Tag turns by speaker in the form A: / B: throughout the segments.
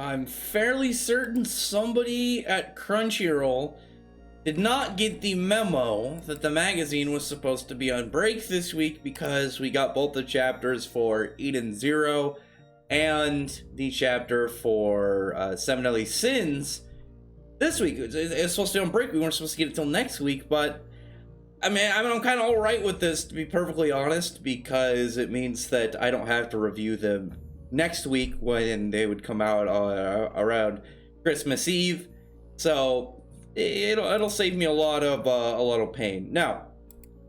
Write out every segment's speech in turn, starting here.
A: I'm fairly certain somebody at Crunchyroll did not get the memo that the magazine was supposed to be on break this week because we got both the chapters for Eden Zero and the chapter for Seven Deadly Sins this week. It's supposed to be on break. We weren't supposed to get it till next week, but I'm kind of alright with this, to be perfectly honest, because it means that I don't have to review them next week when they would come out around Christmas Eve. So it'll save me a lot of pain. Now,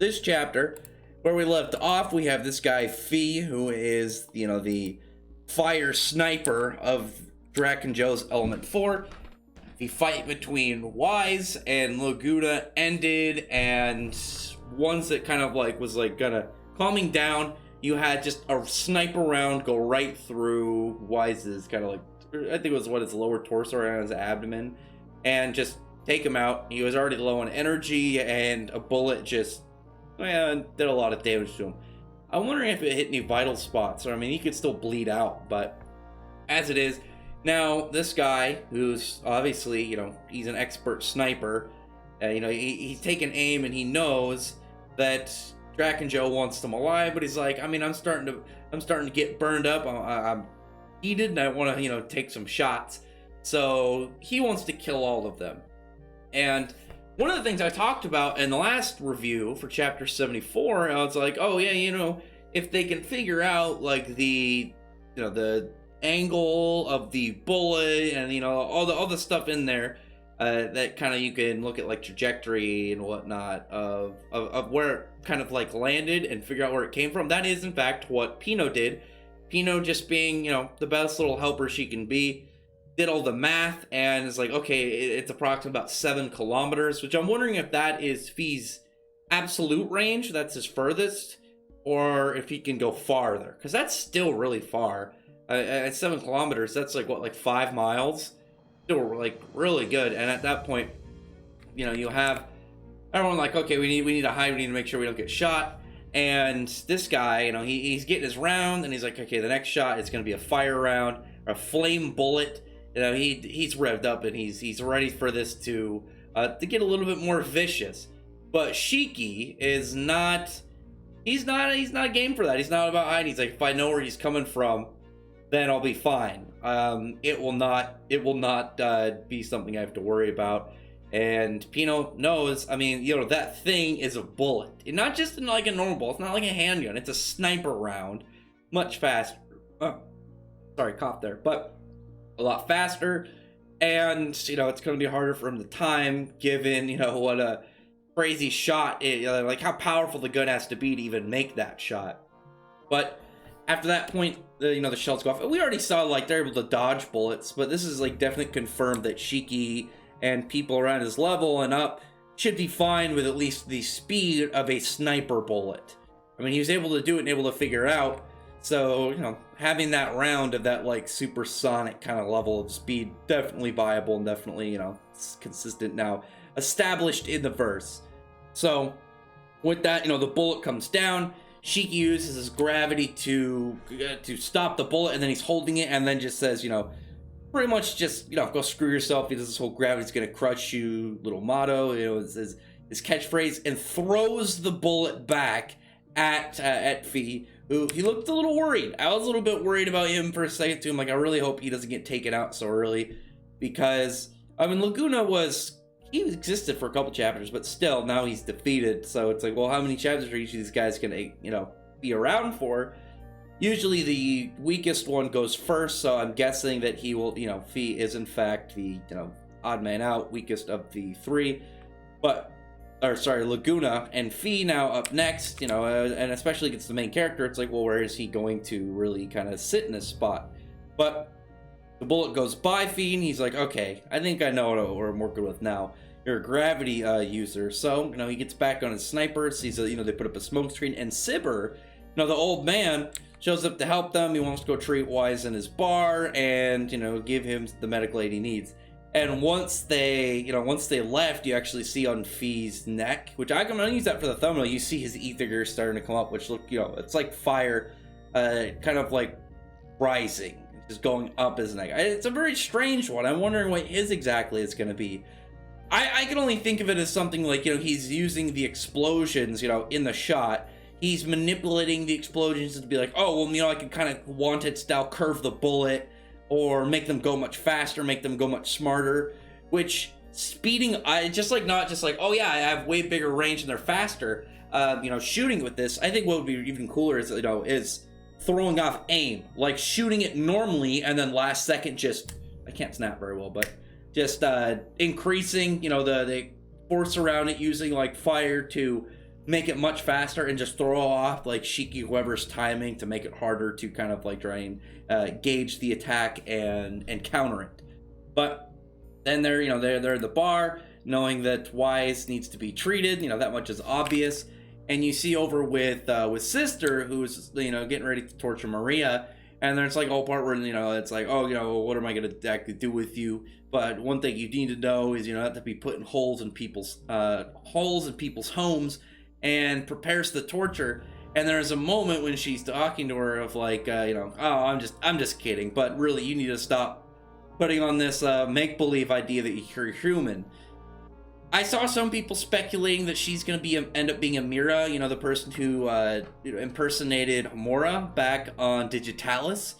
A: this chapter, where we left off, we have this guy Fee, who is the fire sniper of Draken Joe's Element 4. The fight between Wise and Laguna ended, and once it kind of was gonna calming down, you had just a sniper round go right through Wise's kind of I think it was his lower torso around his abdomen, and just take him out. He was already low on energy, and a bullet just did a lot of damage to him. I'm wondering if it hit any vital spots, or he could still bleed out, but as it is. Now, this guy, who's obviously, he's an expert sniper, he's taking aim and he knows that Draken Joe wants him alive, but he's like, I'm starting to get burned up. I'm heated and I want to, take some shots. So he wants to kill all of them. And one of the things I talked about in the last review for chapter 74, I was like, oh yeah, if they can figure out the angle of the bullet and all the stuff in there that kind of you can look at trajectory and whatnot of where it kind of landed and figure out where it came from. That is in fact what Pino did. Pino, just being the best little helper she can be, did all the math and is okay, it's approximately about 7 kilometers, which I'm wondering if that is Fee's absolute range, that's his furthest, or if he can go farther, because that's still really far. At 7 kilometers, that's 5 miles? Still really good. And at that point, you have everyone okay, we need to hide, we need to make sure we don't get shot. And this guy, he's getting his round, and he's okay, the next shot is going to be a fire round, or a flame bullet. He's revved up, and he's ready for this to get a little bit more vicious. But Shiki is not. He's not game for that. He's not about hiding. He's if I know where he's coming from, then I'll be fine. It will not be something I have to worry about. And Pino knows, that thing is a bullet. And not just a normal bullet, it's not like a handgun, it's a sniper round. Much faster. Oh, sorry, cough there. But a lot faster. And, it's going to be harder for him to time, given, what a crazy shot, how powerful the gun has to be to even make that shot. But after that point, the shells go off. We already saw they're able to dodge bullets, but this is definitely confirmed that Shiki and people around his level and up should be fine with at least the speed of a sniper bullet. He was able to do it and able to figure it out. So, having that round of that supersonic kind of level of speed, definitely viable and definitely, it's consistent now, established in the verse. So, with that, the bullet comes down. Shiki uses his gravity to stop the bullet, and then he's holding it, and then just says, pretty much just, go screw yourself, because this whole gravity's gonna crush you little motto, his catchphrase, and throws the bullet back at Fee, who he looked a little worried. I was a little bit worried about him for a second too. I'm I really hope he doesn't get taken out so early, because Laguna he existed for a couple chapters, but still, now he's defeated. So it's well, how many chapters are each of these guys gonna, be around for? Usually the weakest one goes first, so I'm guessing that he will, Fee is in fact the, odd man out, weakest of the 3. Laguna and Fee now up next, and especially against the main character, it's well, where is he going to really kind of sit in this spot? But the bullet goes by Fee, and he's okay, I think I know what I'm working with now. You're a gravity user. So, he gets back on his sniper, sees, they put up a smoke screen, and Sibber, the old man, shows up to help them. He wants to go treat Wise in his bar and, give him the medical aid he needs. And once they left, you actually see on Fee's neck, which I'm going to use that for the thumbnail, you see his ether starting to come up, which look, it's like fire, kind of rising. just going up his neck. It's a very strange one. I'm wondering what his exactly is going to be. I can only think of it as something like, you know, he's using the explosions, you know, in the shot. He's manipulating the explosions to be like, oh, well, you know, I can kind of wanted style curve the bullet or make them go much faster, make them go much smarter, which speeding, just like, not just like, oh yeah, I have way bigger range and they're faster, you know, shooting with this. I think what would be even cooler is, you know, is throwing off aim, like shooting it normally and then last second just, I can't snap very well, but just increasing, you know, the force around it, using like fire to make it much faster and just throw off like Shiki whoever's timing to make it harder to kind of like try and gauge the attack and counter it. But then they're, you know, they're at the bar knowing that Wise needs to be treated, you know, that much is obvious. And you see over with Sister, who's, you know, getting ready to torture Maria, and there's like a whole part where, you know, it's like, oh, you know, what am I gonna actually do with you? But one thing you need to know is, you know, not to be putting holes in people's homes, and prepares the torture. And there's a moment when she's talking to her of like, you know, oh, I'm just kidding, but really you need to stop putting on this make-believe idea that you're human. I saw some people speculating that she's going to end up being Amira, you know, the person who impersonated Homura back on Digitalis.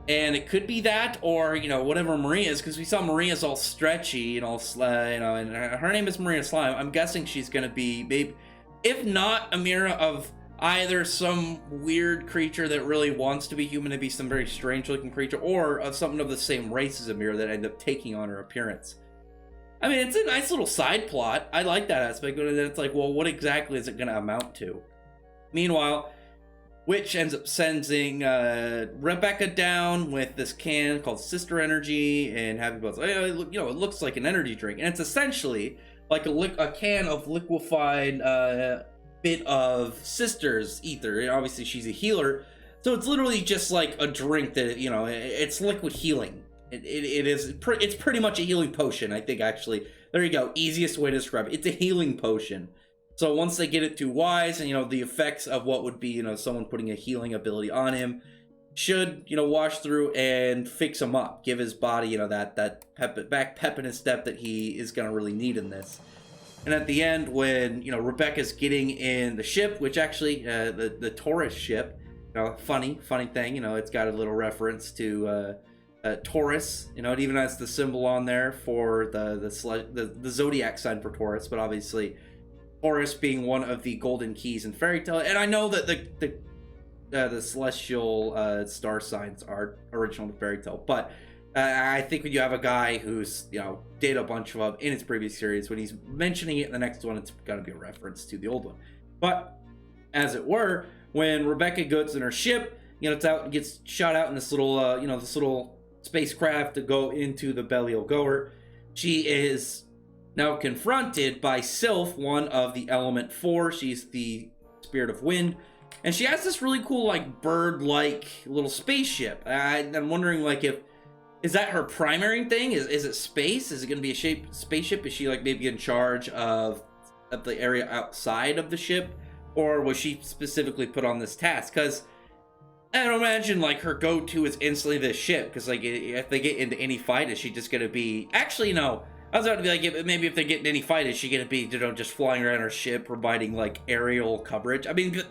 A: And it could be that, or, you know, whatever Maria is, because we saw Maria's all stretchy and all, you know, and her name is Maria Slime. I'm guessing she's going to be, maybe, if not Amira, of either some weird creature that really wants to be human to be some very strange looking creature, or of something of the same race as Amira that end up taking on her appearance. I mean, it's a nice little side plot. I like that aspect, but then it's like, well, what exactly is it going to amount to? Meanwhile, Witch ends up sending Rebecca down with this can called Sister Energy, and Happy Buzz, you know, it looks like an energy drink, and it's essentially like a can of liquefied bit of Sister's ether. And obviously, she's a healer, so it's literally just like a drink that, you know, it's liquid healing. It's pretty much a healing potion, I think, actually. There you go, easiest way to describe it. It's a healing potion. So once they get it to Wise, and, you know, the effects of what would be, you know, someone putting a healing ability on him should, you know, wash through and fix him up. Give his body, you know, that pep in his step that he is going to really need in this. And at the end, when, you know, Rebecca's getting in the ship, which actually, the Taurus ship, you know, funny thing, you know, it's got a little reference to, Taurus, you know, it even has the symbol on there for the zodiac sign for Taurus, but obviously Taurus being one of the golden keys in fairy tale. And I know that the celestial star signs are original to fairy tale, but I think when you have a guy who's, you know, did a bunch of them in his previous series, when he's mentioning it in the next one, it's got to be a reference to the old one. But as it were, when Rebecca goes in her ship, you know, it's out and gets shot out in this little, you know, this little spacecraft to go into the Belial Goer, she is now confronted by Sylph, one of the Element 4. She's the Spirit of Wind, and she has this really cool, like, bird-like little spaceship. I'm wondering, like, is that her primary thing? Is it space? Is it going to be a spaceship? Is she, like, maybe in charge of the area outside of the ship? Or was she specifically put on this task? Because I don't imagine, like, her go-to is instantly this ship, because, like, if they get into any fight, is she just gonna be... Actually, no. I was about to be like, maybe if they get into any fight, is she gonna be, you know, just flying around her ship, providing, like, aerial coverage? I mean,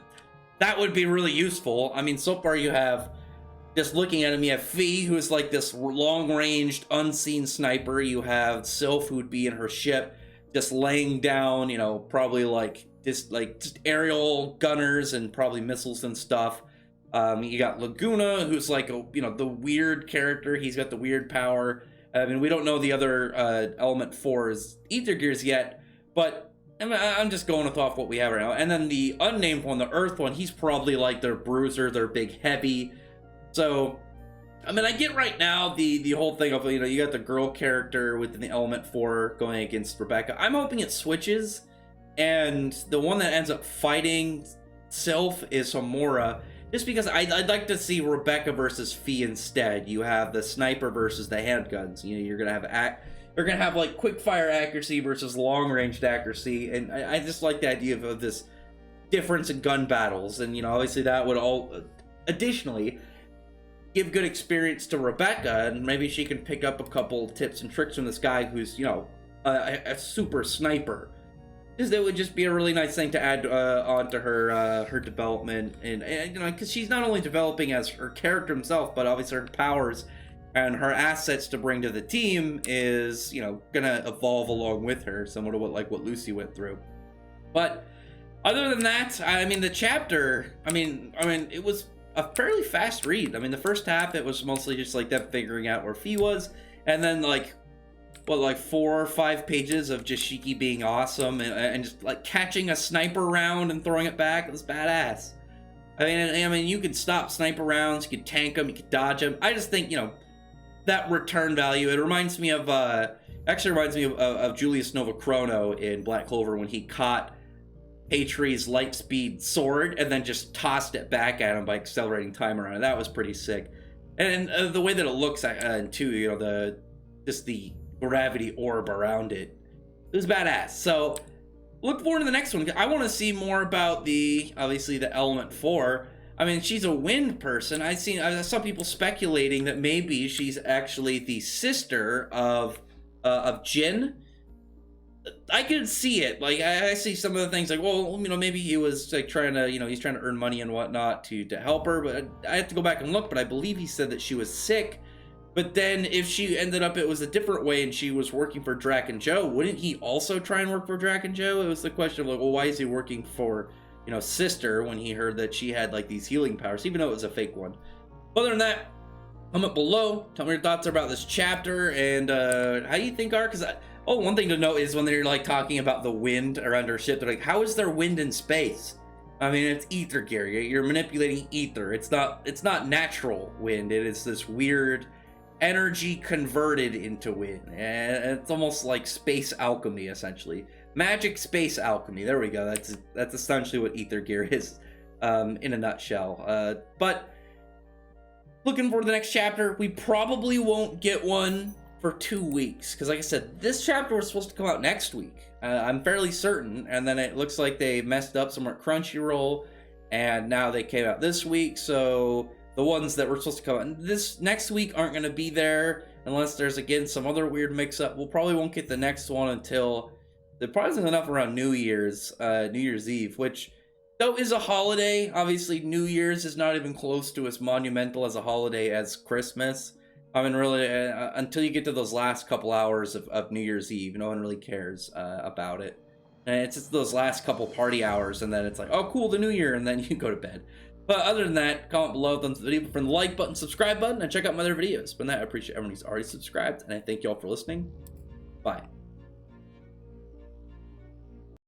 A: that would be really useful. I mean, so far you have, just looking at him, you have Fee, who is, like, this long-ranged, unseen sniper. You have Sylph, who would be in her ship, just laying down, you know, probably, just aerial gunners and probably missiles and stuff. You got Laguna, who's like, you know, the weird character. He's got the weird power. I mean, we don't know the other Element 4's ether gears yet, but I'm just going off what we have right now. And then the unnamed one, the Earth one, he's probably like their bruiser, their big heavy. So, I mean, I get right now the whole thing of, you know, you got the girl character within the Element 4 going against Rebecca. I'm hoping it switches, and the one that ends up fighting Sylph is Homura. Just because I'd like to see Rebecca versus Fee instead. You have the sniper versus the handguns. You know, you're gonna have like quick fire accuracy versus long ranged accuracy, and I just like the idea of this difference in gun battles. And, you know, obviously that would all. Additionally, give good experience to Rebecca, and maybe she can pick up a couple tips and tricks from this guy who's, you know, a super sniper. Because it would just be a really nice thing to add onto her her development, and you know, because she's not only developing as her character himself, but obviously her powers and her assets to bring to the team is, you know, gonna evolve along with her, similar to what Lucy went through. But other than that, I mean, the chapter, I mean, it was a fairly fast read. I mean, the first half, it was mostly just like them figuring out where Fee was, and then like 4 or 5 pages of just Shiki being awesome and just like catching a sniper round and throwing it back. It was badass. I mean, you could stop sniper rounds, you could tank them, you could dodge them. I just think, you know, that return value, it reminds me of, actually reminds me of Julius Novachrono in Black Clover when he caught Patri's light speed sword and then just tossed it back at him by accelerating time around it. That was pretty sick. And the way that it looks, too, you know, the gravity orb around it, it was badass. So look forward to the next one. I want to see more about obviously the Element 4. I mean, she's a wind person. I saw people speculating that maybe she's actually the sister of Jin. I could see it. Like, I see some of the things like, well, you know, maybe he was like trying to, you know, he's trying to earn money and whatnot to help her. But I have to go back and look. But I believe he said that she was sick. But then if she ended up, it was a different way and she was working for Drac and Joe, wouldn't he also try and work for Drac and Joe? It was the question of like, well, why is he working for, you know, sister when he heard that she had like these healing powers, even though it was a fake one. Other than that, comment below, tell me your thoughts about this chapter and how you think are, because one thing to note is when they're like talking about the wind around her ship, they're like, how is there wind in space? I mean, it's ether gear. You're manipulating ether. It's not natural wind. It is this weird energy converted into wind, and it's almost like space alchemy, essentially. Magic space alchemy. There we go. That's essentially what ether gear is, in a nutshell. But looking for the next chapter. We probably won't get one for 2 weeks, because like I said, this chapter was supposed to come out next week. I'm fairly certain, and then it looks like they messed up somewhere at Crunchyroll, and now they came out this week, so the ones that were supposed to come out this next week aren't going to be there, unless there's, again, some other weird mix-up. We'll probably won't get the next one until, they're probably enough around New Year's Eve, which, though is a holiday. Obviously, New Year's is not even close to as monumental as a holiday as Christmas. I mean, really, until you get to those last couple hours of New Year's Eve, no one really cares about it. And it's just those last couple party hours, and then it's like, oh, cool, the New Year, and then you go to bed. But other than that, comment below, thumbs up the video, from the like button, subscribe button, and check out my other videos. But that, I appreciate everyone who's already subscribed, and I thank you all for listening. Bye.